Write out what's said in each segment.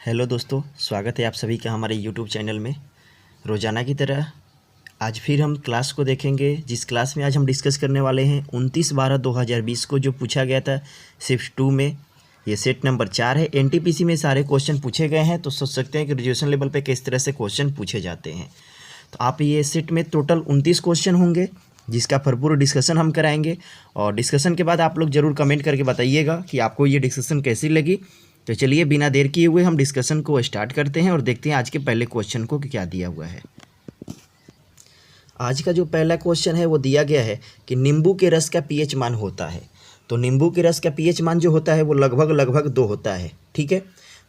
Hello दोस्तों, स्वागत है आप सभी का हमारे यूट्यूब चैनल में। रोज़ाना की तरह आज फिर हम क्लास को देखेंगे, जिस क्लास में आज हम डिस्कस करने वाले हैं 29/12/2020 को जो पूछा गया था शिफ्ट 2 में। ये सेट नंबर 4 है। एनटीपीसी में सारे क्वेश्चन पूछे गए हैं, तो सोच सकते हैं कि ग्रेजुएशन लेवल पे किस तरह से क्वेश्चन पूछे जाते हैं। तो आप ये सेट में टोटल 29 क्वेश्चन होंगे, जिसका भरपूर डिस्कशन हम कराएंगे। और डिस्कशन के बाद आप लोग ज़रूर कमेंट करके बताइएगा कि आपको ये डिस्कशन कैसी लगी। तो चलिए बिना देर किए हुए हम डिस्कशन को स्टार्ट करते हैं और देखते हैं आज के पहले क्वेश्चन को क्या दिया हुआ है। आज का जो पहला क्वेश्चन है वो दिया गया है कि नींबू के रस का पीएच मान होता है। तो नींबू के रस का पीएच मान जो होता है वो लगभग 2 होता है। ठीक है,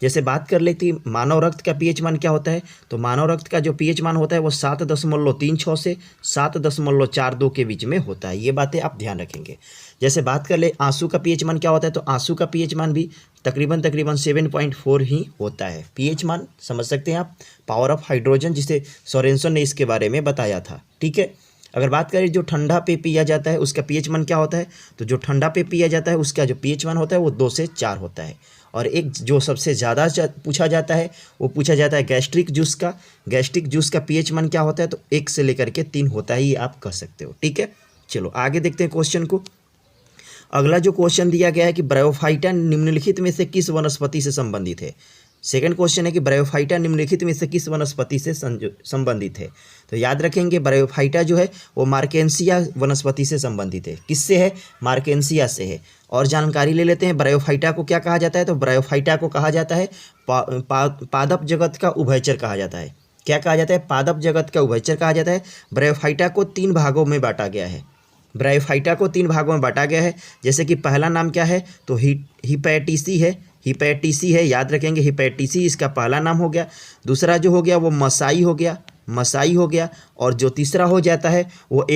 जैसे बात कर लेती मानव रक्त का पीएच मान क्या होता है। तो मानव रक्त का जो पीएच मान होता है वो 7.36 से 7.42 के बीच में होता है। ये बातें आप ध्यान रखेंगे। जैसे बात कर ले आंसू का पीएच मान क्या होता है, तो आंसू का पीएच मान भी तकरीबन 7.4 ही होता है। पीएच मान समझ सकते हैं आप, पावर ऑफ हाइड्रोजन, जिसे सोरेनसन ने इसके बारे में बताया था। ठीक है, अगर बात करें जो ठंडा पे पिया जाता है उसका पीएच मान क्या होता है, तो जो ठंडा पे पिया जाता है उसका जो पीएच मान होता है वो 2 से 4 होता है। और एक जो सबसे ज़्यादा पूछा जाता है वो पूछा जाता है गैस्ट्रिक जूस का। गैस्ट्रिक जूस का पीएच मान क्या होता है, तो 1 से लेकर के 3 होता है, ये आप कह सकते हो। ठीक है, चलो आगे देखते हैं क्वेश्चन को। अगला जो क्वेश्चन दिया गया है कि ब्रायोफाइटा निम्नलिखित में से किस वनस्पति से संबंधित है। सेकंड क्वेश्चन है कि ब्रायोफाइटा निम्नलिखित में से किस वनस्पति से संबंधित है। तो याद रखेंगे ब्रायोफाइटा जो है वो मार्केंसिया वनस्पति से संबंधित है। किससे है? मार्केंसिया से है। और जानकारी ले लेते हैं ब्रायोफाइटा को क्या कहा जाता है। तो ब्रायोफाइटा को कहा जाता है पादप जगत का उभयचर कहा जाता है। क्या कहा जाता है? पादप जगत का उभयचर कहा जाता है। ब्रायोफाइटा को 3 भागों में बांटा गया है। ब्रायोफाइटा को 3 भागों में बांटा गया है। जैसे कि पहला नाम क्या है, तो हिपैटिसी है। हिपैटिसी है, याद रखेंगे हिपैटिसी इसका पहला नाम हो गया। दूसरा जो हो गया वो मसाई हो गया, मसाई हो गया। और जो तीसरा हो जाता है वो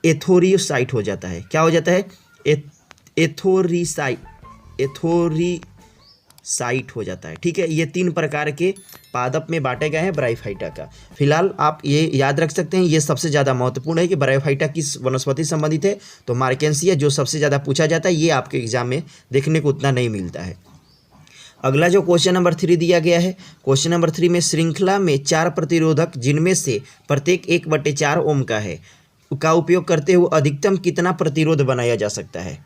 एथोरियोसाइट हो जाता है। क्या हो जाता है? एथोरिसाइट हो जाता है। ठीक है, ये 3 प्रकार के पादप में बांटे गए हैं ब्रायोफाइटा का। फिलहाल आप ये याद रख सकते हैं, ये सबसे ज़्यादा महत्वपूर्ण है कि ब्रायोफाइटा किस वनस्पति से संबंधित है। तो मार्केंसिया जो सबसे ज़्यादा पूछा जाता है, ये आपके एग्जाम में देखने को उतना नहीं मिलता है। अगला जो क्वेश्चन नंबर 3 दिया गया है, क्वेश्चन नंबर 3 में श्रृंखला में 4 प्रतिरोधक जिनमें से प्रत्येक 1/4 ओम का है का उपयोग करते हुए अधिकतम कितना प्रतिरोध बनाया जा सकता है।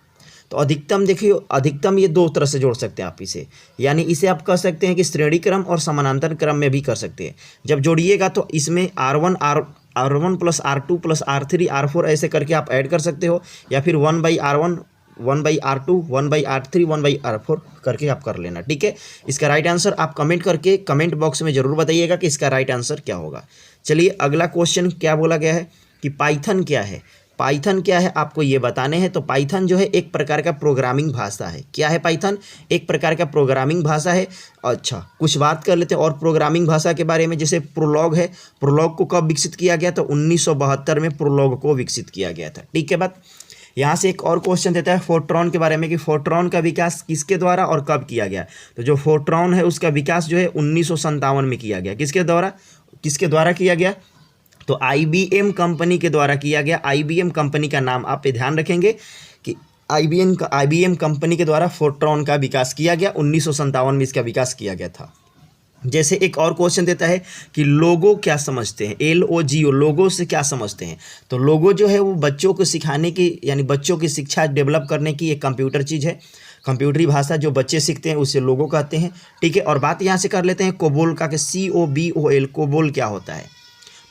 तो अधिकतम देखिए, अधिकतम ये 2 तरह से जोड़ सकते हैं आप इसे, यानी इसे आप कह सकते हैं कि श्रेणी क्रम और समानांतर क्रम में भी कर सकते हैं। जब जोड़िएगा तो इसमें R1 plus R2 plus R3 R4 ऐसे करके आप ऐड कर सकते हो, या फिर 1/R1 1/R2 1/R3 1/R4 करके आप कर लेना। ठीक है, इसका राइट आंसर आप कमेंट करके कमेंट बॉक्स में ज़रूर बताइएगा कि इसका राइट आंसर क्या होगा। चलिए अगला क्वेश्चन क्या बोला गया है कि पाइथन क्या है। पाइथन क्या है आपको ये बताने हैं। तो पाइथन जो है एक प्रकार का प्रोग्रामिंग भाषा है। क्या है पाइथन? एक प्रकार का प्रोग्रामिंग भाषा है। अच्छा, कुछ बात कर लेते हैं और प्रोग्रामिंग भाषा के बारे में। जैसे प्रोलॉग है, प्रोलॉग को कब विकसित किया गया? तो 1972 में प्रोलॉग को विकसित किया गया था। ठीक है बात। यहाँ से एक और क्वेश्चन देता है फोर्ट्रॉन के बारे में कि फोर्ट्रॉन का विकास किसके द्वारा और कब किया गया। तो जो फोर्ट्रॉन है उसका विकास जो है 1957 में किया गया। किसके द्वारा किया गया? तो IBM कंपनी के द्वारा किया गया। IBM कंपनी का नाम आप ध्यान रखेंगे कि IBM कंपनी के द्वारा फोर्ट्रॉन का विकास किया गया। 1957 में इसका विकास किया गया था। जैसे एक और क्वेश्चन देता है कि लोगो क्या समझते हैं। LOGO, लोगो से क्या समझते हैं। तो लोगो जो है वो बच्चों को सिखाने की, यानी बच्चों की शिक्षा डेवलप करने की एक कंप्यूटर चीज़ है। कंप्यूटरी भाषा जो बच्चे सीखते हैं उसे लोगो कहते हैं। ठीक है, और बात यहाँ से कर लेते हैं कोबोल का कि COBOL, कोबोल क्या होता है।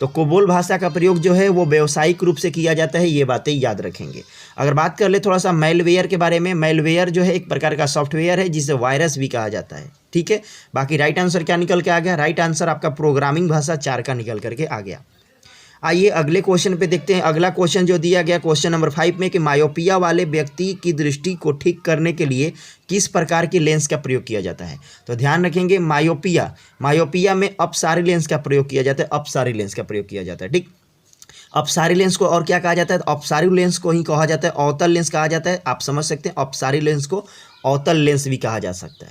तो कोबोल भाषा का प्रयोग जो है वो व्यावसायिक रूप से किया जाता है। ये बातें याद रखेंगे। अगर बात कर ले थोड़ा सा मैलवेयर के बारे में, मैलवेयर जो है एक प्रकार का सॉफ्टवेयर है जिसे वायरस भी कहा जाता है। ठीक है, बाकी राइट आंसर क्या निकल के आ गया? राइट आंसर आपका प्रोग्रामिंग भाषा 4 का निकल करके आ गया। आइए अगले क्वेश्चन पे देखते हैं। अगला क्वेश्चन जो दिया गया क्वेश्चन नंबर 5 में कि मायोपिया वाले व्यक्ति की दृष्टि को ठीक करने के लिए किस प्रकार की लेंस का प्रयोग किया जाता है। तो ध्यान रखेंगे मायोपिया में अपसारी लेंस का प्रयोग किया जाता है। अपसारी लेंस का प्रयोग किया जाता है। ठीक, अपसारी लेंस को और क्या कहा जाता है? तो अपसारी लेंस को ही कहा जाता है अवतल लेंस कहा जाता है। आप समझ सकते हैं अपसारी लेंस को अवतल लेंस भी कहा जा सकता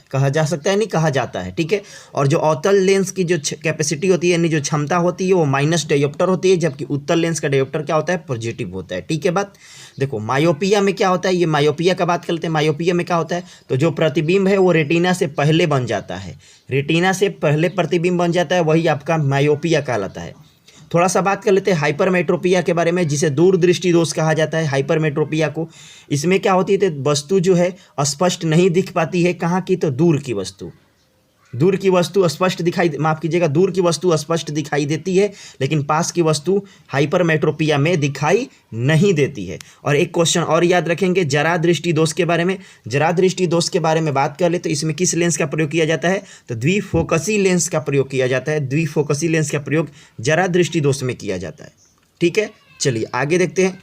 है नहीं कहा जाता है, ठीक है। और जो अवतल लेंस की जो कैपेसिटी होती है यानी जो क्षमता होती है वो माइनस डायोप्टर होती है, जबकि उत्तल लेंस का डायोप्टर क्या होता है, पॉजिटिव होता है, ठीक है। बात देखो मायोपिया में क्या होता है, ये मायोपिया का बात करते हैं। मायोपिया में क्या होता है, तो जो प्रतिबिंब है वो रेटिना से पहले बन जाता है, रेटिना से पहले प्रतिबिंब बन जाता है, वही आपका मायोपिया कहलाता है। थोड़ा सा बात कर लेते हैं हाइपरमेट्रोपिया के बारे में, जिसे दूरदृष्टि दोष कहा जाता है हाइपरमेट्रोपिया को। इसमें क्या होती है, तो वस्तु जो है स्पष्ट नहीं दिख पाती है, कहाँ की, तो दूर की वस्तु स्पष्ट दिखाई, माफ कीजिएगा, दूर की वस्तु स्पष्ट दिखाई देती है, लेकिन पास की वस्तु हाइपरमेट्रोपिया में दिखाई नहीं देती है। और एक क्वेश्चन और याद रखेंगे जरा दृष्टि दोष के बारे में। जरा दृष्टि दोष के बारे में बात कर ले तो इसमें किस लेंस का प्रयोग किया जाता है, तो द्विफोकसी लेंस का प्रयोग किया जाता है। द्विफोकसी लेंस का प्रयोग जरा दृष्टि दोष में किया जाता है, ठीक है। चलिए आगे देखते हैं।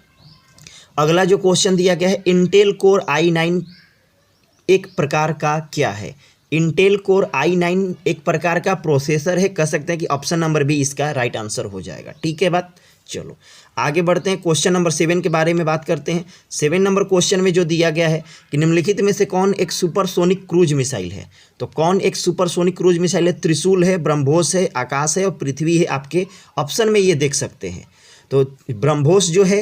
अगला जो क्वेश्चन दिया गया है, इंटेल कोर i9 एक प्रकार का क्या है। इंटेल कोर i9 एक प्रकार का प्रोसेसर है, कह सकते हैं कि ऑप्शन नंबर बी इसका राइट आंसर हो जाएगा, ठीक है। बात चलो आगे बढ़ते हैं, क्वेश्चन नंबर 7 के बारे में बात करते हैं। 7 नंबर क्वेश्चन में जो दिया गया है कि निम्नलिखित में से कौन एक सुपरसोनिक क्रूज मिसाइल है, तो कौन एक सुपरसोनिक क्रूज मिसाइल है, त्रिशूल है, ब्रह्मोस है, आकाश है और पृथ्वी है। आपके ऑप्शन में ये देख सकते हैं। तो ब्रह्मोस जो है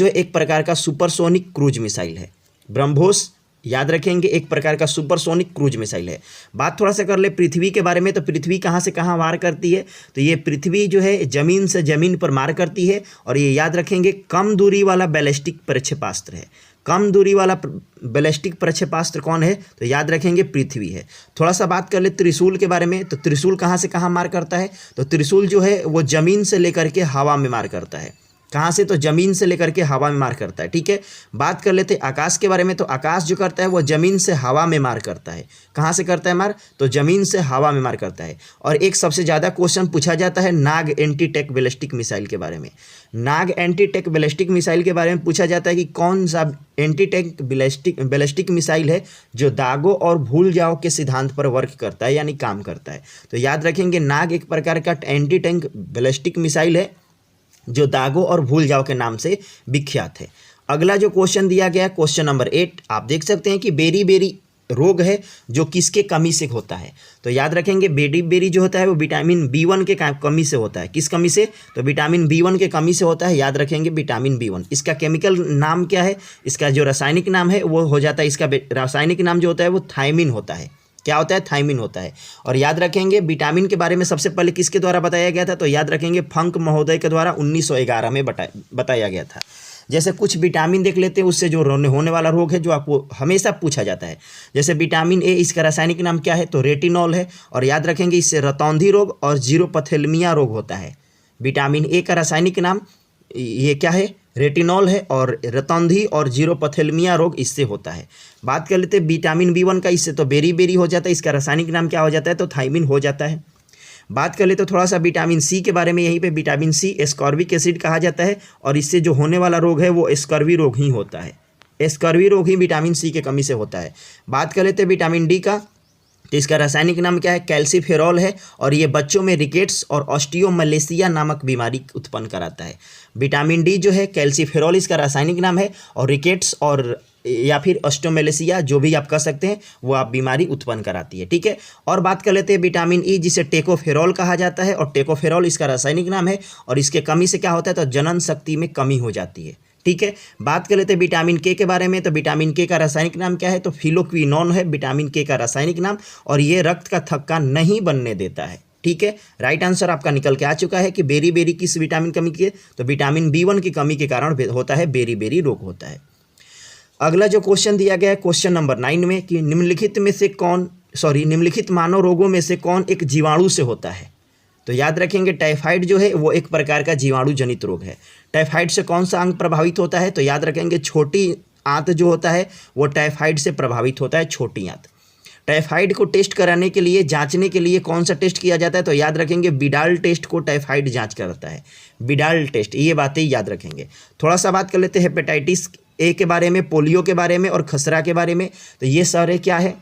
एक प्रकार का सुपरसोनिक क्रूज मिसाइल है। ब्रह्मोस याद रखेंगे एक प्रकार का सुपरसोनिक क्रूज मिसाइल है। बात थोड़ा सा कर ले पृथ्वी के बारे में, तो पृथ्वी कहाँ से कहाँ वार करती है, तो ये पृथ्वी जो है जमीन से जमीन पर मार करती है। और ये याद रखेंगे कम दूरी वाला बैलिस्टिक प्रक्षेपास्त्र है। कम दूरी वाला बैलिस्टिक प्रक्षेपास्त्र कौन है, तो याद रखेंगे पृथ्वी है। थोड़ा सा बात कर ले त्रिशूल के बारे में, तो त्रिशूल कहाँ से कहाँ मार करता है, तो त्रिशूल जो है वो जमीन से लेकर के हवा में मार करता है। कहाँ से, तो जमीन से लेकर के हवा में मार करता है, ठीक है। बात कर लेते आकाश के बारे में, तो आकाश जो करता है वो जमीन से हवा में मार करता है। कहाँ से करता है मार, तो जमीन से हवा में मार करता है। और एक सबसे ज़्यादा क्वेश्चन पूछा जाता है नाग एंटी टैंक बैलिस्टिक मिसाइल के बारे में। नाग एंटी टैंक बैलिस्टिक मिसाइल के बारे में पूछा जाता है कि कौन सा एंटी टैंक बैलिस्टिक मिसाइल है जो दागो और भूल जाओ के सिद्धांत पर वर्क करता है यानी काम करता है। तो याद रखेंगे नाग एक प्रकार का एंटी टैंक बैलिस्टिक मिसाइल है जो दागो और भूल जाओ के नाम से विख्यात है। अगला जो क्वेश्चन दिया गया क्वेश्चन नंबर 8, आप देख सकते हैं कि बेरी रोग है जो किसके कमी से होता है, तो याद रखेंगे बेरी जो होता है वो विटामिन B1 के कमी से होता है। किस कमी से, तो विटामिन B1 के कमी से होता है। याद रखेंगे विटामिन B1। इसका केमिकल नाम क्या है, इसका जो रासायनिक नाम है वो हो जाता है, इसका रासायनिक नाम जो होता है वो थायमिन होता है। क्या होता है, थायमिन होता है। और याद रखेंगे विटामिन के बारे में सबसे पहले किसके द्वारा बताया गया था, तो याद रखेंगे फंक महोदय के द्वारा 1911 में बताया गया था। जैसे कुछ विटामिन देख लेते हैं उससे जो होने वाला रोग है जो आपको हमेशा पूछा जाता है। जैसे विटामिन ए, इसका रासायनिक नाम क्या है, तो रेटिनॉल है। और याद रखेंगे इससे रतौंधी रोग और जीरोपथेलमिया रोग होता है। विटामिन ए का रासायनिक नाम ये क्या है, रेटिनॉल है, और रतौंधी और जीरोपथेलमिया रोग इससे होता है। बात कर लेते हैं विटामिन B1 का, इससे तो बेरी हो जाता है, इसका रासायनिक नाम क्या हो जाता है, तो थायमिन हो जाता है। बात कर ले तो थोड़ा सा विटामिन सी के बारे में, यहीं पे विटामिन सी एस्कॉर्बिक एसिड कहा जाता है और इससे जो होने वाला रोग है वो एस्कर्वी रोग ही होता है। एस्कर्वी रोग ही विटामिन सी के कमी से होता है। बात कर लेते हैं विटामिन डी का, तो इसका रासायनिक नाम क्या है, कैल्सीफेरॉल है और ये बच्चों में रिकेट्स और ऑस्टियोमलेशिया नामक बीमारी उत्पन्न कराता है। विटामिन डी जो है कैल्सीफेरॉल इसका रासायनिक नाम है और रिकेट्स और या फिर ऑस्टियोमलेशिया जो भी आप कह सकते हैं वो आप बीमारी उत्पन्न कराती है, ठीक है। और बात कर लेते हैं विटामिन ई जिसे टेकोफेरॉल कहा जाता है और टेकोफेरॉल इसका रासायनिक नाम है और इसके कमी से क्या होता है, तो जनन शक्ति में कमी हो जाती है, ठीक है। बात कर लेते हैं विटामिन के बारे में, तो विटामिन के का रासायनिक नाम क्या है, तो फिलोक्विनोन है विटामिन के का रासायनिक नाम और ये रक्त का थक्का नहीं बनने देता है, ठीक है। राइट आंसर आपका निकल के आ चुका है कि बेरी किस विटामिन कमी की, तो विटामिन B1 की कमी के कारण होता है बेरी रोग होता है। अगला जो क्वेश्चन दिया गया है क्वेश्चन नंबर 9 में कि निम्नलिखित मानव रोगों में से कौन एक जीवाणु से होता है, तो याद रखेंगे टाइफाइड जो है वो एक प्रकार का जीवाणु जनित रोग है। टाइफाइड से कौन सा अंग प्रभावित होता है, तो याद रखेंगे छोटी आंत जो होता है वो टाइफाइड से प्रभावित होता है, छोटी आंत। टाइफाइड को टेस्ट कराने के लिए, जांचने के लिए कौन सा टेस्ट किया जाता है, तो याद रखेंगे विडाल टेस्ट को टाइफाइड जांच करता है, विडाल टेस्ट। ये बातें याद रखेंगे। थोड़ा सा बात कर लेते हैं हेपेटाइटिस ए के बारे में, पोलियो के बारे में और खसरा के बारे में, तो ये सारे क्या है,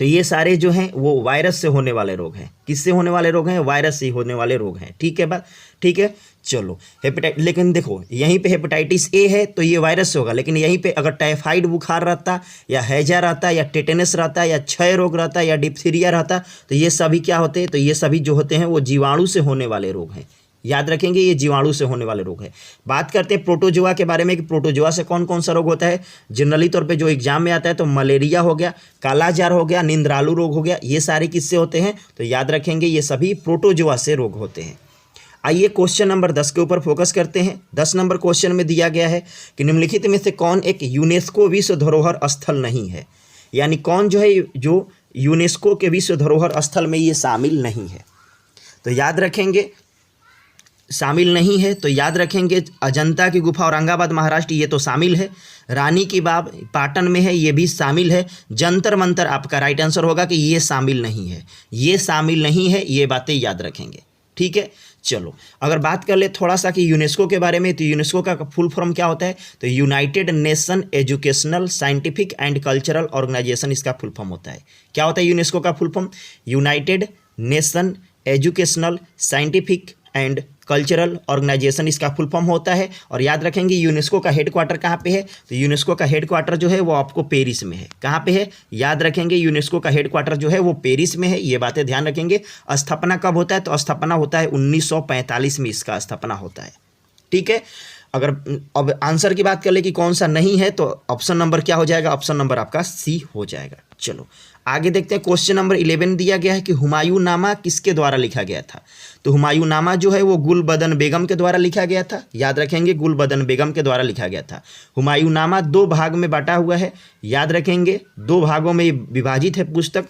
तो ये सारे जो हैं वो वायरस से होने वाले रोग हैं। किससे होने वाले रोग हैं? वायरस से होने वाले रोग हैं। ठीक है बात, ठीक है। चलो लेकिन देखो यहीं पे हेपेटाइटिस ए है तो ये वायरस से होगा, लेकिन यहीं पे अगर टाइफाइड बुखार रहता या हैजा रहता या टेटेनस रहता या क्षय रोग रहता या डिप्थीरिया रहता तो ये सभी क्या होते हैं? तो ये सभी जो होते हैं वो जीवाणु से होने वाले रोग हैं। याद रखेंगे ये जीवाणु से होने वाले रोग है। बात करते हैं प्रोटोजोआ के बारे में कि प्रोटोजोआ से कौन कौन सा रोग होता है। जनरली तौर पे जो एग्जाम में आता है तो मलेरिया हो गया, कालाजार हो गया, निंद्रालु रोग हो गया, ये सारे किससे होते हैं? तो याद रखेंगे ये सभी प्रोटोजोआ से रोग होते हैं। आइए क्वेश्चन नंबर 10 के ऊपर फोकस करते हैं। 10 नंबर क्वेश्चन में दिया गया है कि निम्नलिखित में से कौन एक यूनेस्को विश्व धरोहर स्थल नहीं है, यानी कौन जो है जो यूनेस्को के विश्व धरोहर स्थल में ये शामिल नहीं है। तो याद रखेंगे शामिल नहीं है तो याद रखेंगे अजंता की गुफा औरंगाबाद महाराष्ट्र ये तो शामिल है, रानी की बाग पाटन में है ये भी शामिल है, जंतर मंतर आपका राइट आंसर होगा कि ये शामिल नहीं है, ये शामिल नहीं है, ये बातें याद रखेंगे। ठीक है, चलो अगर बात कर ले थोड़ा सा कि यूनेस्को के बारे में, तो यूनेस्को का फुल फॉर्म क्या होता है? तो United Nation Educational Scientific and Cultural Organisation इसका फुल फॉर्म होता है। क्या होता है यूनेस्को का full form? United Nation Educational Scientific and Cultural Organisation इसका फुल फॉर्म होता है। और याद रखेंगे यूनेस्को का हेडक्वार्टर कहाँ पे है? तो यूनेस्को का हेडक्वार्टर जो है वो आपको पेरिस में है। कहाँ पे है? याद रखेंगे यूनेस्को का हेडक्वार्टर जो है वो पेरिस में है, ये बातें ध्यान रखेंगे। स्थापना कब होता है? तो स्थापना होता है 1945 में इसका स्थापना होता है। ठीक है, अगर अब आंसर की बात कर ले कि कौन सा नहीं है तो ऑप्शन नंबर क्या हो जाएगा? ऑप्शन नंबर आपका सी हो जाएगा। चलो आगे देखते हैं। क्वेश्चन नंबर 11 दिया गया है कि हुमायूं नामा किसके द्वारा लिखा गया था? तो हुमायूं नामा जो है वो गुलबदन बेगम के द्वारा लिखा गया था। याद रखेंगे गुलबदन बेगम के द्वारा लिखा गया था। हुमायूं नामा 2 भाग में बांटा हुआ है। याद रखेंगे 2 भागों में विभाजित है पुस्तक।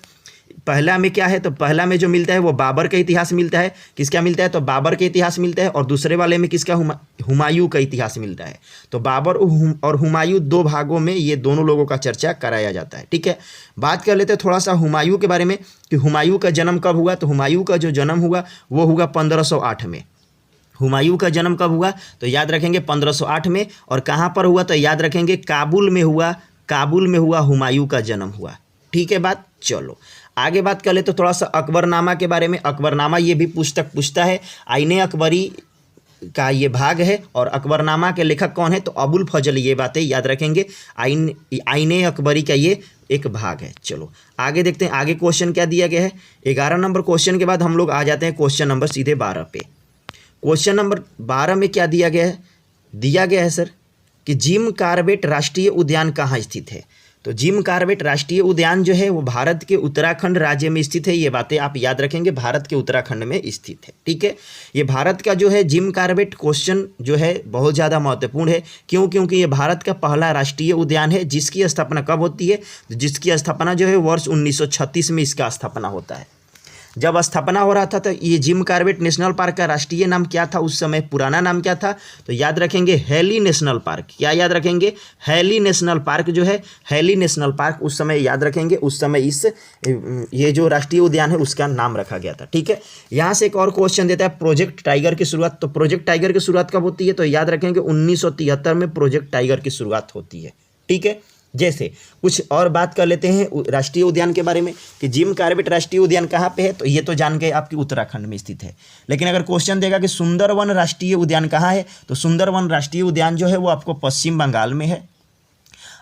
पहला में क्या है? तो पहला में जो मिलता है वो बाबर का इतिहास मिलता है। किसका मिलता है? तो बाबर का इतिहास मिलता है। और दूसरे वाले में किसका? हुमायूं का इतिहास मिलता है। तो बाबर और हुमायूं 2 भागों में ये दोनों लोगों का चर्चा कराया जाता है। ठीक है, बात कर लेते हैं थोड़ा सा हुमायूं के बारे में कि हुमायूं का जन्म कब हुआ। तो हुमायूं का जो जन्म हुआ वो हुआ 1508 में। हुमायूं का जन्म कब हुआ? तो याद रखेंगे 1508 में। और कहाँ पर हुआ? तो याद रखेंगे काबुल में हुआ। काबुल में हुआ हुमायूं का जन्म हुआ। ठीक है बात, चलो आगे बात कर ले तो थोड़ा सा अकबरनामा के बारे में। अकबरनामा ये भी पुस्तक पूछता है। आईने अकबरी का ये भाग है। और अकबरनामा के लेखक कौन है? तो अबुल फजल, ये बातें याद रखेंगे। आईने अकबरी का ये एक भाग है। चलो आगे देखते हैं आगे क्वेश्चन क्या दिया गया है। 11 नंबर क्वेश्चन के बाद हम लोग आ जाते हैं क्वेश्चन नंबर सीधे 12 पे। क्वेश्चन नंबर 12 में क्या दिया गया है? दिया गया है सर कि जिम कॉर्बेट राष्ट्रीय उद्यान कहाँ स्थित है। तो जिम कॉर्बेट राष्ट्रीय उद्यान जो है वो भारत के उत्तराखंड राज्य में स्थित है। ये बातें आप याद रखेंगे, भारत के उत्तराखंड में स्थित है। ठीक है, ये भारत का जो है जिम कॉर्बेट क्वेश्चन जो है बहुत ज़्यादा महत्वपूर्ण है। क्यों? क्योंकि ये भारत का पहला राष्ट्रीय उद्यान है जिसकी स्थापना कब होती है? तो जिसकी स्थापना जो है वर्ष 1936 में इसका स्थापना होता है। जब स्थापना हो रहा था तो ये जिम कॉर्बेट नेशनल पार्क का राष्ट्रीय नाम क्या था उस समय? पुराना नाम क्या था? तो याद रखेंगे हैली नेशनल पार्क। क्या याद रखेंगे? हैली नेशनल पार्क जो है, हैली नेशनल पार्क उस समय याद रखेंगे, उस समय इस ये जो राष्ट्रीय उद्यान है उसका नाम रखा गया था। ठीक है, यहाँ से एक और क्वेश्चन देता है प्रोजेक्ट टाइगर की शुरुआत। तो प्रोजेक्ट टाइगर की शुरुआत कब होती है? तो याद रखेंगे 1973 में प्रोजेक्ट टाइगर की शुरुआत होती है। ठीक है, जैसे कुछ और बात कर लेते हैं राष्ट्रीय उद्यान के बारे में कि जिम कॉर्बेट राष्ट्रीय उद्यान कहाँ पे है। तो ये तो जान गए आपकी उत्तराखंड में स्थित है। लेकिन अगर क्वेश्चन देगा कि सुंदरवन राष्ट्रीय उद्यान कहाँ है, तो सुंदरवन राष्ट्रीय उद्यान जो है वो आपको पश्चिम बंगाल में है।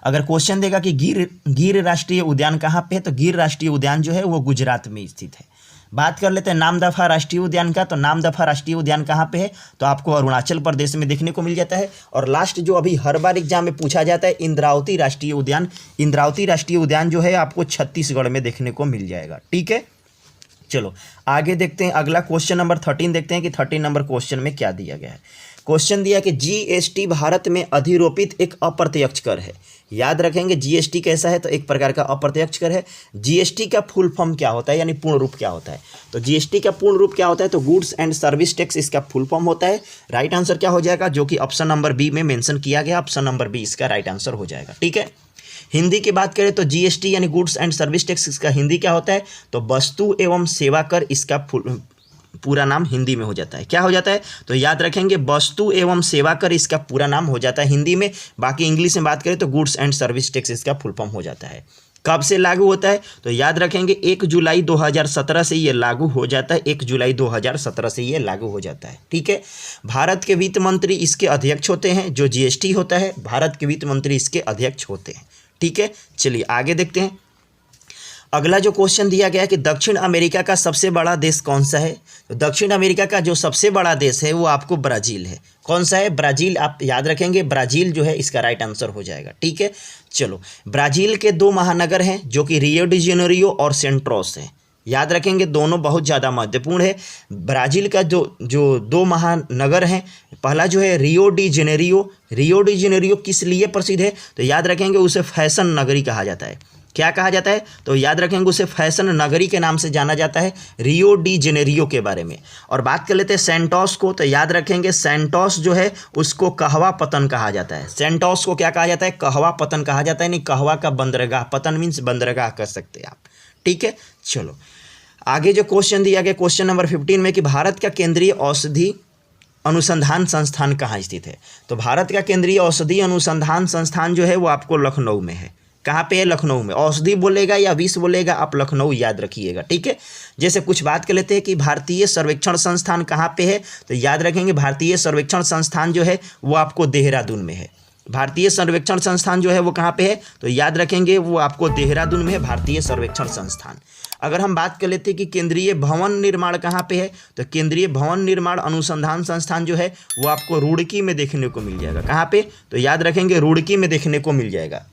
अगर क्वेश्चन देगा कि गिर राष्ट्रीय उद्यान कहाँ पे है, तो गिर राष्ट्रीय उद्यान जो है वो गुजरात में स्थित है। बात कर लेते हैं नामदफा राष्ट्रीय उद्यान का। तो नामदफा राष्ट्रीय उद्यान कहाँ पे है? तो आपको अरुणाचल प्रदेश में देखने को मिल जाता है। और लास्ट जो अभी हर बार एग्जाम में पूछा जाता है इंद्रावती राष्ट्रीय उद्यान। इंद्रावती राष्ट्रीय उद्यान जो है आपको छत्तीसगढ़ में देखने को मिल जाएगा। ठीक है, चलो आगे देखते हैं अगला क्वेश्चन नंबर 13 देखते हैं कि 13 नंबर क्वेश्चन में क्या दिया गया है। क्वेश्चन दिया कि जीएसटी भारत में अधिरोपित एक अप्रत्यक्ष कर है। याद रखेंगे जीएसटी कैसा है? तो एक प्रकार का अप्रत्यक्ष कर है। जीएसटी का फुल फॉर्म क्या होता है, यानी पूर्ण रूप क्या होता है? तो जीएसटी का पूर्ण रूप क्या होता है? तो गुड्स एंड सर्विस टैक्स इसका फुल फॉर्म होता है। राइट आंसर क्या हो जाएगा? जो कि ऑप्शन नंबर बी में मेंशन किया गया, ऑप्शन नंबर बी इसका राइट आंसर हो जाएगा। ठीक है, हिंदी की बात करें तो जीएसटी यानी गुड्स एंड सर्विस टैक्स इसका हिंदी क्या होता है? तो वस्तु एवं सेवा कर इसका पूरा नाम हिंदी में हो जाता है। क्या हो जाता है? तो याद रखेंगे वस्तु एवं सेवा कर इसका पूरा नाम हो जाता है हिंदी में। बाकी इंग्लिश में बात करें तो गुड्स एंड सर्विस टैक्स इसका फुल फॉर्म हो जाता है। कब से लागू होता है? तो याद रखेंगे 1 जुलाई 2017 से ये लागू हो जाता है। 1 जुलाई 2017 से ये लागू हो जाता है। ठीक है, भारत के वित्त मंत्री इसके अध्यक्ष होते हैं। जो जीएसटी होता है, भारत के वित्त मंत्री इसके अध्यक्ष होते हैं। ठीक है, चलिए आगे देखते हैं। अगला जो क्वेश्चन दिया गया है कि दक्षिण अमेरिका का सबसे बड़ा देश कौन सा है? तो दक्षिण अमेरिका का जो सबसे बड़ा देश है वो आपको ब्राज़ील है। कौन सा है? ब्राज़ील। आप याद रखेंगे ब्राज़ील जो है इसका राइट आंसर हो जाएगा। ठीक है, चलो ब्राज़ील के 2 महानगर हैं जो कि रियो डी जेनेरियो और सेंटोस हैं। याद रखेंगे दोनों बहुत ज़्यादा महत्वपूर्ण है। ब्राज़ील का जो 2 महानगर हैं, पहला जो है Rio de Janeiro. Rio de Janeiro किस लिए प्रसिद्ध है? तो याद रखेंगे उसे फैशन नगरी कहा जाता है। क्या कहा जाता है? तो याद रखेंगे उसे फैशन नगरी के नाम से जाना जाता है, रियो डी जेनेरियो के बारे में। और बात कर लेते हैं सेंटोस को। तो याद रखेंगे सेंटोस जो है उसको कहवा पतन कहा जाता है। सेंटोस को क्या कहा जाता है? कहवा पतन कहा जाता है। नहीं, कहवा का बंदरगाह, पतन मीन्स बंदरगाह कर सकते हैं आप। ठीक है, चलो आगे जो क्वेश्चन दिया गया क्वेश्चन नंबर 15 में कि भारत का केंद्रीय औषधि अनुसंधान संस्थान कहाँ स्थित है? तो भारत का केंद्रीय औषधि अनुसंधान संस्थान जो है वो आपको लखनऊ में है। कहाँ पे है? लखनऊ में। औषधि बोलेगा या विष बोलेगा, आप लखनऊ याद रखिएगा। ठीक है, जैसे कुछ बात कर लेते हैं कि भारतीय सर्वेक्षण संस्थान कहाँ पे है? तो याद रखेंगे भारतीय सर्वेक्षण संस्थान जो है वो आपको देहरादून में है। भारतीय सर्वेक्षण संस्थान जो है वो कहाँ पे है? तो याद रखेंगे वो आपको देहरादून में है, भारतीय सर्वेक्षण संस्थान। अगर हम बात कर लेते हैं कि केंद्रीय भवन निर्माण कहाँ पे है? तो केंद्रीय भवन निर्माण अनुसंधान संस्थान जो है वो आपको रुड़की में देखने को मिल जाएगा। कहाँ पे? तो याद रखेंगे रुड़की में देखने को मिल जाएगा।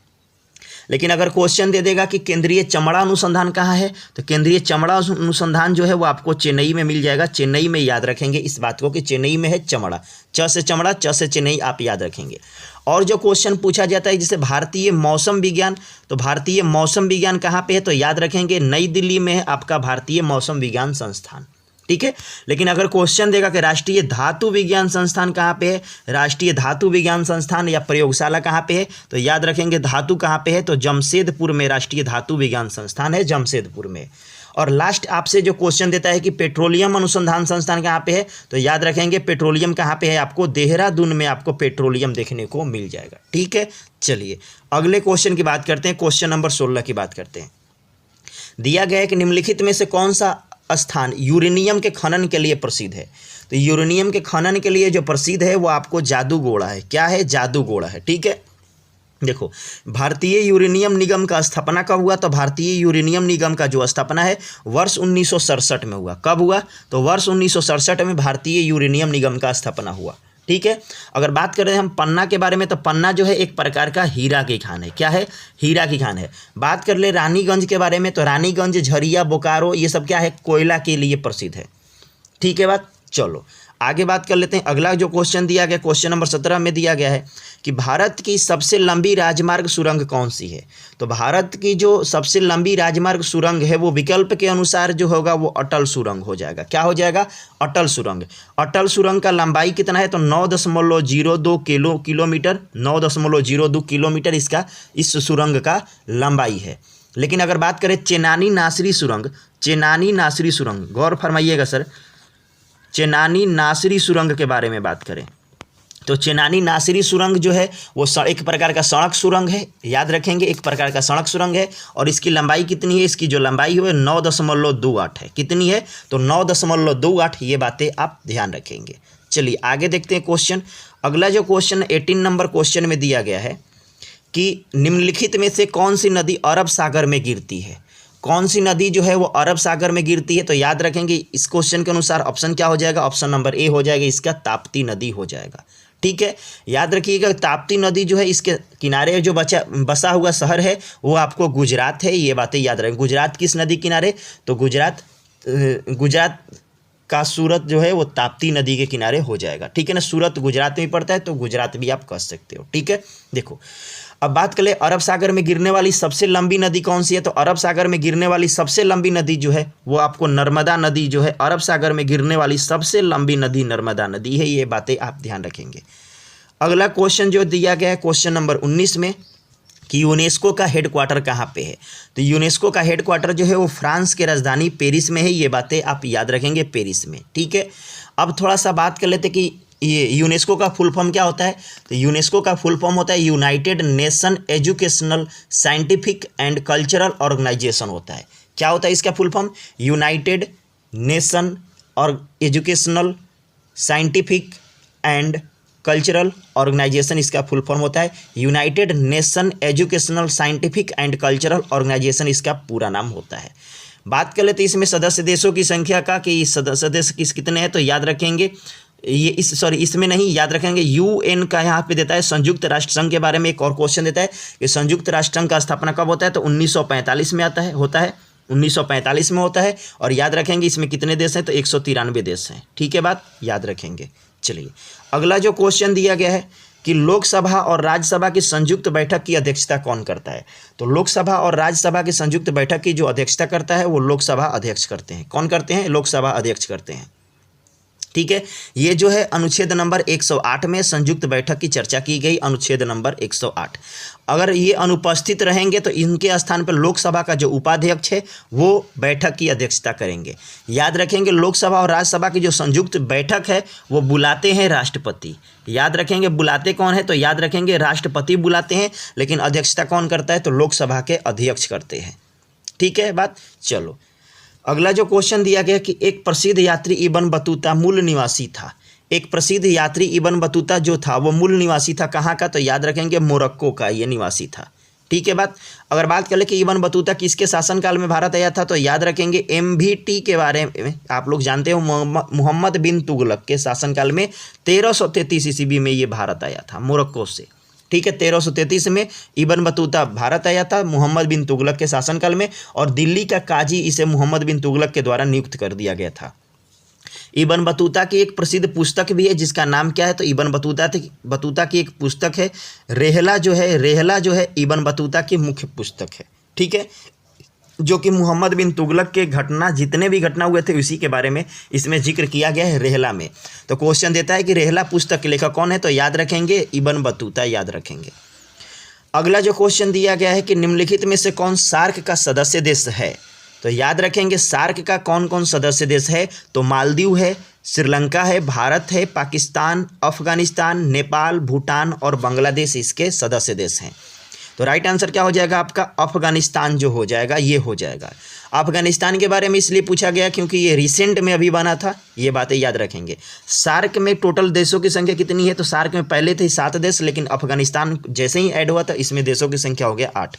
लेकिन अगर क्वेश्चन दे देगा कि केंद्रीय चमड़ा अनुसंधान कहाँ है? तो केंद्रीय चमड़ा अनुसंधान जो है वो आपको चेन्नई में मिल जाएगा। चेन्नई में याद रखेंगे इस बात को कि चेन्नई में है चमड़ा। च से चमड़ा, च से चेन्नई, आप याद रखेंगे। और जो क्वेश्चन पूछा जाता है जैसे भारतीय मौसम विज्ञान, तो भारतीय मौसम विज्ञान कहाँ पे है? तो याद रखेंगे नई दिल्ली में है आपका भारतीय मौसम विज्ञान संस्थान। ठीक है, लेकिन अगर क्वेश्चन देगा कि राष्ट्रीय धातु विज्ञान संस्थान कहाँ पे है, राष्ट्रीय धातु विज्ञान संस्थान या प्रयोगशाला कहाँ पे है, तो याद रखेंगे धातु कहाँ पे है? तो जमशेदपुर में राष्ट्रीय धातु विज्ञान संस्थान है, जमशेदपुर में। और लास्ट आपसे जो क्वेश्चन देता है कि पेट्रोलियम अनुसंधान संस्थान कहाँ पे है, तो याद रखेंगे पेट्रोलियम कहाँ पे है? आपको देहरादून में आपको पेट्रोलियम देखने को मिल जाएगा। ठीक है, चलिए अगले क्वेश्चन की बात करते हैं। क्वेश्चन नंबर 16 की बात करते हैं। दिया गया है कि निम्नलिखित में से कौन सा स्थान यूरेनियम के खनन के लिए प्रसिद्ध है? तो यूरेनियम के खनन के लिए जो प्रसिद्ध है वो आपको जादूगोड़ा है। क्या है? जादूगोड़ा है। ठीक है, देखो भारतीय यूरेनियम निगम का स्थापना कब हुआ? तो भारतीय यूरेनियम निगम का जो स्थापना है वर्ष 1967 में हुआ। कब हुआ? तो वर्ष 1967 में भारतीय यूरेनियम निगम का स्थापना हुआ। ठीक है, अगर बात करें हम पन्ना के बारे में, तो पन्ना जो है एक प्रकार का हीरा की खान है। क्या है? हीरा की खान है। बात कर ले रानीगंज के बारे में, तो रानीगंज, झरिया, बोकारो ये सब क्या है? कोयला के लिए प्रसिद्ध है। ठीक है बात, चलो आगे बात कर लेते हैं। अगला जो क्वेश्चन दिया गया क्वेश्चन नंबर 17 में दिया गया है कि भारत की सबसे लंबी राजमार्ग सुरंग कौन सी है? तो भारत की जो सबसे लंबी राजमार्ग सुरंग है वो विकल्प के अनुसार जो होगा वो अटल सुरंग हो जाएगा। क्या हो जाएगा? अटल सुरंग। अटल सुरंग का लंबाई कितना है? तो 9.02 किलोमीटर, 9.02 किलोमीटर इसका इस सुरंग का लंबाई है। लेकिन अगर बात करें चेनानी नासरी सुरंग, चेनानी नासरी सुरंग, गौर फरमाइएगा सर, चेनानी नासरी सुरंग के बारे में बात करें तो चेनानी नासरी सुरंग जो है वो एक प्रकार का सड़क सुरंग है। याद रखेंगे एक प्रकार का सड़क सुरंग है। और इसकी लंबाई कितनी है? इसकी जो लंबाई है 9.28 है। कितनी है? तो 9.28। ये बातें आप ध्यान रखेंगे। चलिए आगे देखते हैं क्वेश्चन। अगला जो क्वेश्चन 18 नंबर क्वेश्चन में दिया गया है कि निम्नलिखित में से कौन सी नदी अरब सागर में गिरती है? कौन सी नदी जो है वो अरब सागर में गिरती है? तो याद रखेंगे इस क्वेश्चन के अनुसार ऑप्शन क्या हो जाएगा? ऑप्शन नंबर ए हो जाएगा, इसका ताप्ती नदी हो जाएगा। ठीक है, याद रखिएगा ताप्ती नदी जो है इसके किनारे जो बसा हुआ शहर है वो आपको गुजरात है। ये बातें याद रखें। गुजरात किस नदी किनारे? तो गुजरात का सूरत जो है वो ताप्ती नदी के किनारे हो जाएगा। ठीक है ना, सूरत गुजरात में पड़ता है तो गुजरात भी आप कह सकते हो। ठीक है, देखो अब बात करें अरब सागर में गिरने वाली सबसे लंबी नदी कौन सी है? तो अरब सागर में गिरने वाली सबसे लंबी नदी जो है वो आपको नर्मदा नदी जो है, अरब सागर में गिरने वाली सबसे लंबी नदी नर्मदा नदी है। ये बातें आप ध्यान रखेंगे। अगला क्वेश्चन जो दिया गया है क्वेश्चन नंबर 19 में कि यूनेस्को का हेडक्वार्टर कहाँ पे है? तो यूनेस्को का हेडक्वार्टर जो है वो फ्रांस के राजधानी पेरिस में है। ये बातें आप याद रखेंगे, पेरिस में। ठीक है, अब थोड़ा सा बात कर लेते कि ये यूनेस्को का फुल फॉर्म क्या होता है? तो यूनेस्को का फुल फॉर्म होता है United Nation Educational Scientific and Cultural Organisation होता है। क्या होता है इसका फुल फॉर्म? यूनाइटेड नेशन और Educational Scientific and Cultural Organisation इसका फुल फॉर्म होता है। United Nation Educational Scientific and Cultural Organisation इसका पूरा नाम होता है। बात कर लेते हैं इसमें सदस्य देशों की संख्या का कि सदस्य देश कितने हैं। तो याद रखेंगे ये इसमें नहीं, याद रखेंगे यूएन का यहाँ पे देता है संयुक्त राष्ट्र संघ के बारे में एक और क्वेश्चन देता है कि संयुक्त राष्ट्र संघ का स्थापना कब होता है? तो 1945 में होता है 1945 में होता है। और याद रखेंगे इसमें कितने देश हैं? तो 193 देश हैं। ठीक है, बात याद रखेंगे। चलिए अगला जो क्वेश्चन दिया गया है कि लोकसभा और राज्यसभा की संयुक्त बैठक की अध्यक्षता कौन करता है? तो लोकसभा और राज्यसभा की संयुक्त बैठक की जो अध्यक्षता करता है वो लोकसभा अध्यक्ष करते हैं। कौन करते हैं? लोकसभा अध्यक्ष करते हैं। ठीक है, ये जो है अनुच्छेद नंबर 108 में संयुक्त बैठक की चर्चा की गई, अनुच्छेद नंबर 108। अगर ये अनुपस्थित रहेंगे तो इनके स्थान पर लोकसभा का जो उपाध्यक्ष है वो बैठक की अध्यक्षता करेंगे। याद रखेंगे लोकसभा और राज्यसभा की जो संयुक्त बैठक है वो बुलाते हैं राष्ट्रपति। याद रखेंगे बुलाते कौन है? तो याद रखेंगे राष्ट्रपति बुलाते हैं, लेकिन अध्यक्षता कौन करता है? तो लोकसभा के अध्यक्ष करते हैं। ठीक है बात। चलो अगला जो क्वेश्चन दिया गया कि एक प्रसिद्ध यात्री इब्न बतूता मूल निवासी था। एक प्रसिद्ध यात्री इब्न बतूता जो था वो मूल निवासी था कहाँ का? तो याद रखेंगे मोरक्को का ये निवासी था। ठीक है बात। अगर बात करें कि इब्न बतूता किसके शासनकाल में भारत आया था, तो याद रखेंगे MVT के बारे में आप लोग जानते हो, मोहम्मद बिन तुगलक के शासनकाल में 1333 ईस्वी में ये भारत आया था मोरक्को से। ठीक है, 1333 में इब्न बतूता भारत आया था मोहम्मद बिन तुगलक के शासनकाल में, और दिल्ली का काजी इसे मोहम्मद बिन तुगलक के द्वारा नियुक्त कर दिया गया था। इब्न बतूता की एक प्रसिद्ध पुस्तक भी है जिसका नाम क्या है? तो इब्न बतूता की एक पुस्तक है रेहला जो है इब्न बतूता की मुख्य पुस्तक है। ठीक है, जो कि मोहम्मद बिन तुगलक के जितने भी घटना हुए थे उसी के बारे में इसमें जिक्र किया गया है रेहला में। तो क्वेश्चन देता है कि रेहला पुस्तक के लेखक कौन है? तो याद रखेंगे इब्न बतूता, याद रखेंगे। अगला जो क्वेश्चन दिया गया है कि निम्नलिखित में से कौन सार्क का सदस्य देश है? तो याद रखेंगे सार्क का कौन कौन सदस्य देश है? तो मालदीव है, श्रीलंका है, भारत है, पाकिस्तान, अफगानिस्तान, नेपाल, भूटान और बांग्लादेश इसके सदस्य देश हैं। तो राइट आंसर क्या हो जाएगा आपका? अफगानिस्तान जो हो जाएगा ये हो जाएगा। अफगानिस्तान के बारे में इसलिए पूछा गया क्योंकि ये रिसेंट में अभी बना था, ये बातें याद रखेंगे। सार्क में टोटल देशों की संख्या कितनी है? तो सार्क में पहले थे 7 देश, लेकिन अफगानिस्तान जैसे ही ऐड हुआ था इसमें देशों की संख्या हो गया 8।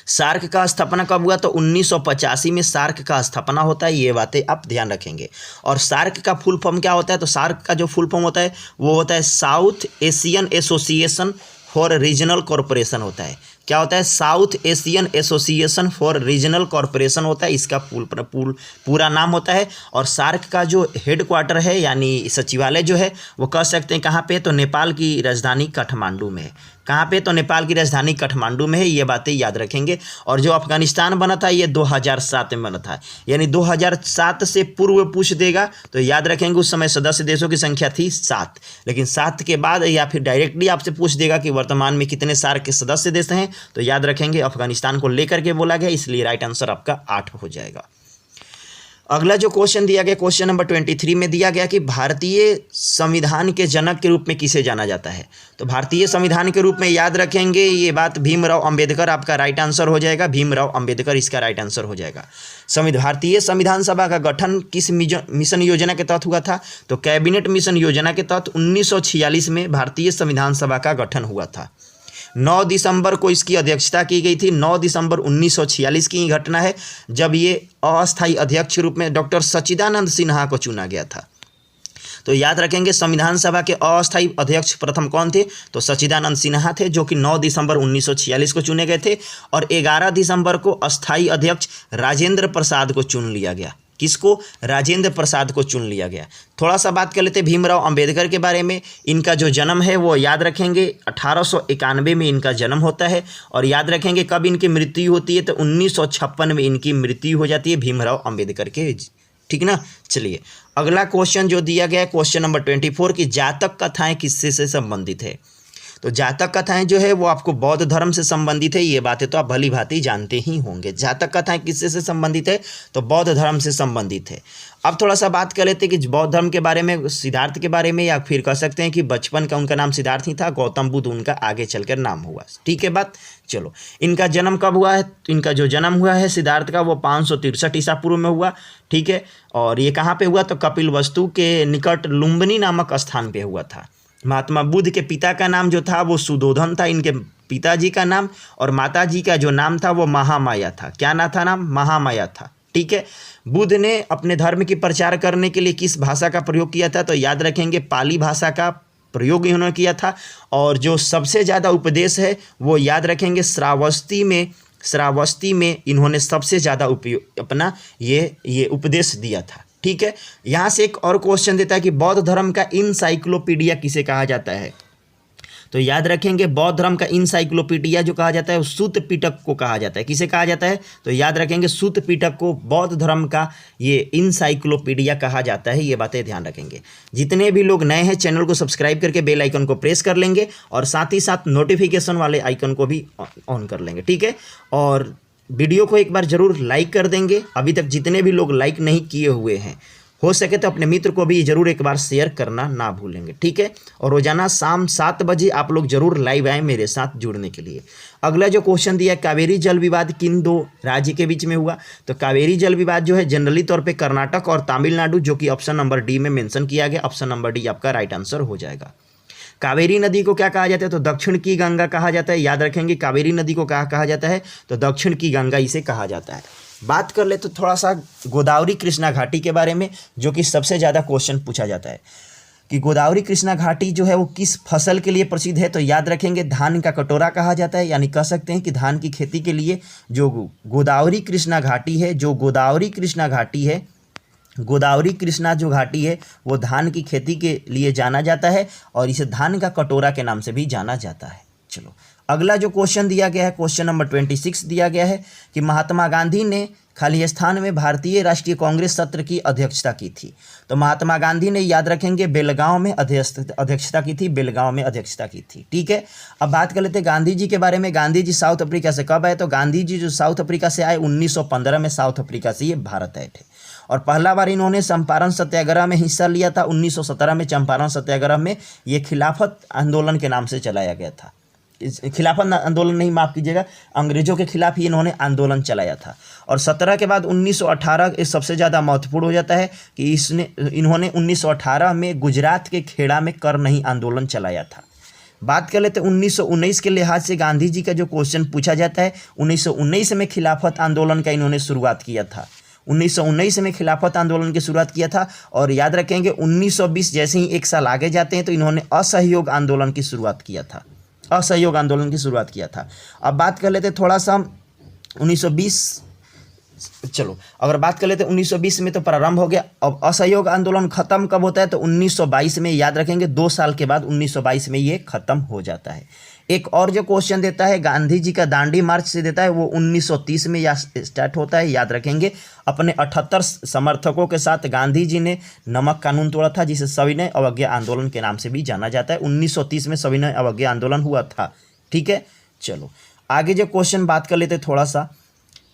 सार्क का स्थापना कब हुआ? तो 1985 में सार्क का स्थापना होता है, ये बातें आप ध्यान रखेंगे। और सार्क का फुल फॉर्म क्या होता है? तो सार्क का जो फुल फॉर्म होता है वो होता है south Asian association for regional corporation होता है। क्या होता है? South Asian association for regional corporation होता है, इसका पूरा नाम होता है। और सार्क का जो हेड क्वार्टर है यानी सचिवालय जो है वो कह सकते हैं कहाँ पे? तो नेपाल की राजधानी काठमांडू में है। कहाँ पे? तो नेपाल की राजधानी काठमांडू में है, ये बातें याद रखेंगे। और जो अफगानिस्तान बना था ये 2007 में बना था, यानी 2007 से पूर्व पूछ देगा तो याद रखेंगे उस समय सदस्य देशों की संख्या थी 7, लेकिन 7 के बाद या फिर डायरेक्टली आपसे पूछ देगा कि वर्तमान में कितने सार्क के सदस्य देश हैं, तो याद रखेंगे अफगानिस्तान को लेकर के बोला गया, इसलिए राइट आंसर आपका 8 हो जाएगा। अगला जो क्वेश्चन दिया गया क्वेश्चन नंबर 23 में दिया गया कि भारतीय संविधान के जनक के रूप में किसे जाना जाता है? तो भारतीय संविधान के रूप में याद रखेंगे ये बात भीमराव अंबेडकर आपका राइट आंसर हो जाएगा। भीमराव अंबेडकर इसका राइट आंसर हो जाएगा। भारतीय संविधान सभा का गठन किस मिशन योजना के तहत हुआ था? तो कैबिनेट मिशन योजना के तहत 1946 में भारतीय संविधान सभा का गठन हुआ था। 9 दिसंबर को इसकी अध्यक्षता की गई थी। 9 दिसंबर 1946 की घटना है जब ये अस्थायी अध्यक्ष रूप में डॉक्टर सच्चिदानंद सिन्हा को चुना गया था। तो याद रखेंगे संविधान सभा के अस्थायी अध्यक्ष प्रथम कौन थे? तो सच्चिदानंद सिन्हा थे, जो कि 9 दिसंबर 1946 को चुने गए थे। और 11 दिसंबर को अस्थायी अध्यक्ष राजेंद्र प्रसाद को चुन लिया गया। किसको? राजेंद्र प्रसाद को चुन लिया गया। थोड़ा सा बात कर लेते हैं भीमराव अंबेडकर के बारे में। इनका जो जन्म है वो याद रखेंगे 1891 में इनका जन्म होता है। और याद रखेंगे कब इनकी मृत्यु होती है? तो 1956 में इनकी मृत्यु हो जाती है भीमराव अंबेडकर के। ठीक ना। चलिए अगला क्वेश्चन जो दिया गया है क्वेश्चन नंबर 24 की जातक कथाएं किससे से संबंधित है? तो जातक कथाएं जो है वो आपको बौद्ध धर्म से संबंधित है, ये बातें तो आप भली भांति जानते ही होंगे। जातक कथाएं किससे से संबंधित है, तो बौद्ध धर्म से संबंधित है। अब थोड़ा सा बात कर लेते हैं कि बौद्ध धर्म के बारे में, सिद्धार्थ के बारे में, या फिर कह सकते हैं कि बचपन का उनका नाम सिद्धार्थ ही था, गौतम बुद्ध उनका आगे चलकर नाम हुआ। ठीक है बात। चलो, इनका जन्म कब हुआ है, इनका जो जन्म हुआ है सिद्धार्थ का वो 563 ईसा पूर्व में हुआ। ठीक है, और ये कहाँ पे हुआ, तो कपिलवस्तु के निकट लुम्बिनी नामक स्थान पे हुआ था। महात्मा बुद्ध के पिता का नाम जो था वो सुधोधन था, इनके पिताजी का नाम, और माताजी का जो नाम था वो महामाया था। क्या नाम था, नाम महामाया था। ठीक है, बुद्ध ने अपने धर्म की प्रचार करने के लिए किस भाषा का प्रयोग किया था, तो याद रखेंगे पाली भाषा का प्रयोग इन्होंने किया था। और जो सबसे ज़्यादा उपदेश है वो याद रखेंगे श्रावस्ती में इन्होंने सबसे ज़्यादा अपना ये उपदेश दिया था। ठीक है, यहाँ से एक और क्वेश्चन देता है कि बौद्ध धर्म का इनसाइक्लोपीडिया किसे कहा जाता है, तो याद रखेंगे बौद्ध धर्म का इनसाइक्लोपीडिया जो कहा जाता है वो सूत पिटक को कहा जाता है। किसे कहा जाता है, तो याद रखेंगे सूत पिटक को बौद्ध धर्म का ये इनसाइक्लोपीडिया कहा जाता है। ये बातें ध्यान रखेंगे। जितने भी लोग नए हैं चैनल को सब्सक्राइब करके बेल आइकन को प्रेस कर लेंगे और साथ ही साथ नोटिफिकेशन वाले आइकन को भी ऑन कर लेंगे। ठीक है, और वीडियो को एक बार ज़रूर लाइक कर देंगे। अभी तक जितने भी लोग लाइक नहीं किए हुए हैं, हो सके तो अपने मित्र को भी जरूर एक बार शेयर करना ना भूलेंगे। ठीक है, और रोजाना शाम 7 बजे आप लोग जरूर लाइव आएँ मेरे साथ जुड़ने के लिए। अगला जो क्वेश्चन दिया है, कावेरी जल विवाद किन 2 राज्य के बीच में हुआ, तो कावेरी जल विवाद जो है जनरली तौर पे कर्नाटक और तमिलनाडु, जो कि ऑप्शन नंबर डी में मेंशन किया गया। ऑप्शन नंबर डी आपका राइट आंसर हो जाएगा। कावेरी नदी को क्या कहा जाता है, तो दक्षिण की गंगा कहा जाता है। याद रखेंगे कावेरी नदी को क्या कहा जाता है, तो दक्षिण की गंगा इसे कहा जाता है। बात कर ले तो थोड़ा सा गोदावरी कृष्णा घाटी के बारे में, जो कि सबसे ज़्यादा क्वेश्चन पूछा जाता है कि गोदावरी कृष्णा घाटी जो है वो किस फसल के लिए प्रसिद्ध है, तो याद रखेंगे धान का कटोरा कहा जाता है। यानी कह सकते हैं कि धान की खेती के लिए जो गोदावरी कृष्णा घाटी है, गोदावरी कृष्णा जो घाटी है वो धान की खेती के लिए जाना जाता है और इसे धान का कटोरा के नाम से भी जाना जाता है। चलो, अगला जो क्वेश्चन दिया गया है, क्वेश्चन नंबर 26 दिया गया है कि महात्मा गांधी ने खालिस्तान में भारतीय राष्ट्रीय कांग्रेस सत्र की अध्यक्षता की थी। तो महात्मा गांधी ने, याद रखेंगे, बेलगांव में अध्यक्षता की थी, बेलगांव में अध्यक्षता की थी। ठीक है, अब बात कर लेते हैं गांधी जी के बारे में। गांधी जी साउथ अफ्रीका से कब आए, तो गांधी जी जो साउथ अफ्रीका से आए 1915 में साउथ अफ्रीका से ये भारत आए थे। और पहला बार इन्होंने चंपारण सत्याग्रह में हिस्सा लिया था 1917 में। चंपारण सत्याग्रह में ये खिलाफत आंदोलन के नाम से चलाया गया था। खिलाफत आंदोलन नहीं, माफ़ कीजिएगा, अंग्रेजों के खिलाफ ही इन्होंने आंदोलन चलाया था। और 17 के बाद 1918 सबसे ज़्यादा महत्वपूर्ण हो जाता है कि इन्होंने 1918 में गुजरात के खेड़ा में कर नहीं आंदोलन चलाया था। बात कर लेते हैं 1919 के लिहाज से गांधी जी का जो क्वेश्चन पूछा जाता है, 1919 में खिलाफत आंदोलन का इन्होंने शुरुआत किया था। 1919 में खिलाफत आंदोलन की शुरुआत किया था। और याद रखेंगे 1920 जैसे ही एक साल आगे जाते हैं तो इन्होंने असहयोग आंदोलन की शुरुआत किया था। अब बात कर लेते हैं थोड़ा सा 1920, चलो अगर बात कर लेते हैं 1920 में तो प्रारंभ हो गया। अब असहयोग आंदोलन खत्म कब होता है, तो 1922 में। याद रखेंगे 2 साल के बाद 1922 में ये खत्म हो जाता है। एक और जो क्वेश्चन देता है गांधी जी का दांडी मार्च से देता है, वो 1930 में या स्टार्ट होता है। याद रखेंगे अपने 78 समर्थकों के साथ गांधी जी ने नमक कानून तोड़ा था, जिसे सविनय अवज्ञा आंदोलन के नाम से भी जाना जाता है। 1930 में सविनय अवज्ञा आंदोलन हुआ था। ठीक है, चलो आगे जो क्वेश्चन बात कर लेते थोड़ा सा।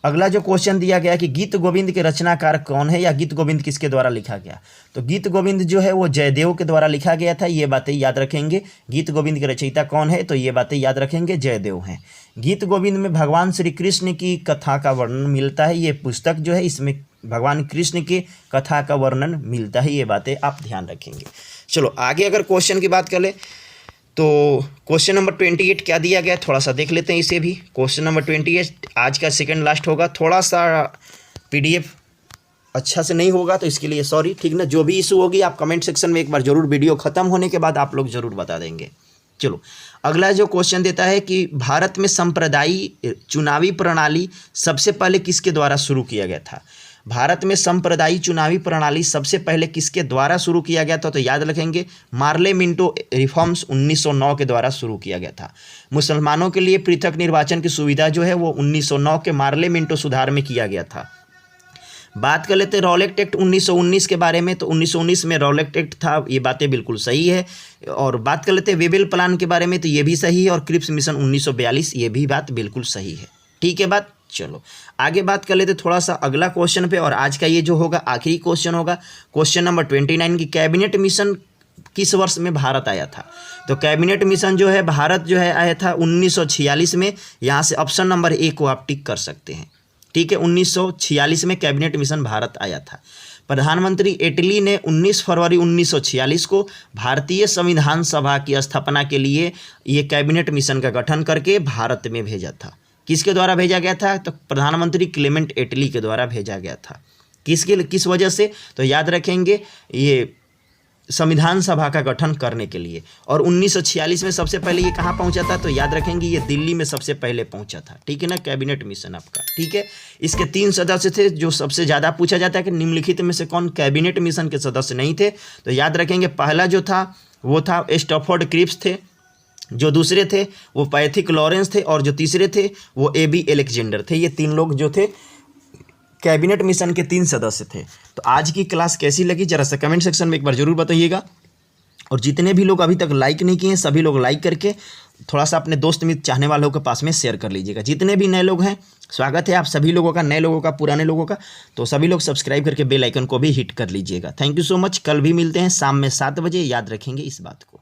अगला जो क्वेश्चन दिया गया कि गीत गोविंद के रचनाकार कौन है, या गीत गोविंद किसके द्वारा लिखा गया, तो गीत गोविंद जो है वो जयदेव के द्वारा लिखा गया था। ये बातें याद रखेंगे। गीत गोविंद के रचयिता कौन है, तो ये बातें याद रखेंगे, जयदेव हैं। गीत गोविंद में भगवान श्री कृष्ण की कथा का वर्णन मिलता है। ये पुस्तक जो है इसमें भगवान कृष्ण की कथा का वर्णन मिलता है। ये बातें आप ध्यान रखेंगे। चलो आगे अगर क्वेश्चन की बात कर ले तो क्वेश्चन नंबर 28 क्या दिया गया, थोड़ा सा देख लेते हैं इसे भी। क्वेश्चन नंबर 28 आज का सेकंड लास्ट होगा। थोड़ा सा PDF अच्छा से नहीं होगा तो इसके लिए सॉरी, ठीक ना। जो भी इशू होगी आप कमेंट सेक्शन में एक बार जरूर, वीडियो खत्म होने के बाद आप लोग जरूर बता देंगे। चलो अगला जो क्वेश्चन देता है कि भारत में संप्रदायी चुनावी प्रणाली सबसे पहले किसके द्वारा शुरू किया गया था। भारत में संप्रदायी चुनावी प्रणाली सबसे पहले किसके द्वारा शुरू किया गया था, तो याद रखेंगे मार्ले मिंटो रिफॉर्म्स 1909 के द्वारा शुरू किया गया था। मुसलमानों के लिए पृथक निर्वाचन की सुविधा जो है वो 1909 के मार्ले मिंटो सुधार में किया गया था। बात कर लेते हैं रॉलेट एक्ट 1919 के बारे में। तो 1919 में रॉलेट एक्ट था, ये बातें बिल्कुल सही है। और बात कर लेते हैं वेबल प्लान के बारे में, तो ये भी सही है। और क्रिप्स मिशन 1942, ये भी बात बिल्कुल सही है। ठीक है बात। चलो आगे बात कर लेते थोड़ा सा अगला क्वेश्चन पे, और आज का ये जो होगा आखिरी क्वेश्चन होगा, क्वेश्चन नंबर 29 की कैबिनेट मिशन किस वर्ष में भारत आया था। तो कैबिनेट मिशन जो है भारत जो है आया था 1946 में। यहाँ से ऑप्शन नंबर ए को आप टिक कर सकते हैं। ठीक है, 1946 में कैबिनेट मिशन भारत आया था। प्रधानमंत्री इटली ने 19 फरवरी 1946 को भारतीय संविधान सभा की स्थापना के लिए ये कैबिनेट मिशन का गठन करके भारत में भेजा था। किसके द्वारा भेजा गया था? तो प्रधानमंत्री क्लेमेंट इटली के द्वारा भेजा गया था। किस वजह से? तो याद रखेंगे, ये संविधान सभा का गठन करने के लिए। और 1946 में सबसे पहले ये कहाँ पहुँचा था? तो याद रखेंगे ये दिल्ली में सबसे पहले पहुँचा था। ठीक है ना, कैबिनेट मिशन आपका। ठीक है, इसके 3 सदस्य थे जो सबसे ज़्यादा पूछा जाता है कि निम्नलिखित में से कौन कैबिनेट मिशन के सदस्य नहीं थे। तो याद रखेंगे पहला जो था वो था स्टैफोर्ड क्रिप्स थे, जो दूसरे थे वो पैथिक लॉरेंस थे, और जो तीसरे थे वो AB अलेक्जेंडर थे। ये 3 लोग जो थे कैबिनेट मिशन के 3 सदस्य थे। तो आज की क्लास कैसी लगी जरा सा कमेंट सेक्शन में एक बार जरूर बताइएगा। और जितने भी लोग अभी तक लाइक नहीं किए हैं सभी लोग लाइक करके थोड़ा सा अपने दोस्त मित्र चाहने वालों के पास में शेयर कर लीजिएगा। जितने भी नए लोग हैं स्वागत है आप सभी लोगों का, नए लोगों का, पुराने लोगों का। तो सभी लोग सब्सक्राइब करके बेल आइकन को भी हिट कर लीजिएगा। Thank you so much. कल भी मिलते हैं शाम में 7 बजे, याद रखेंगे इस बात को।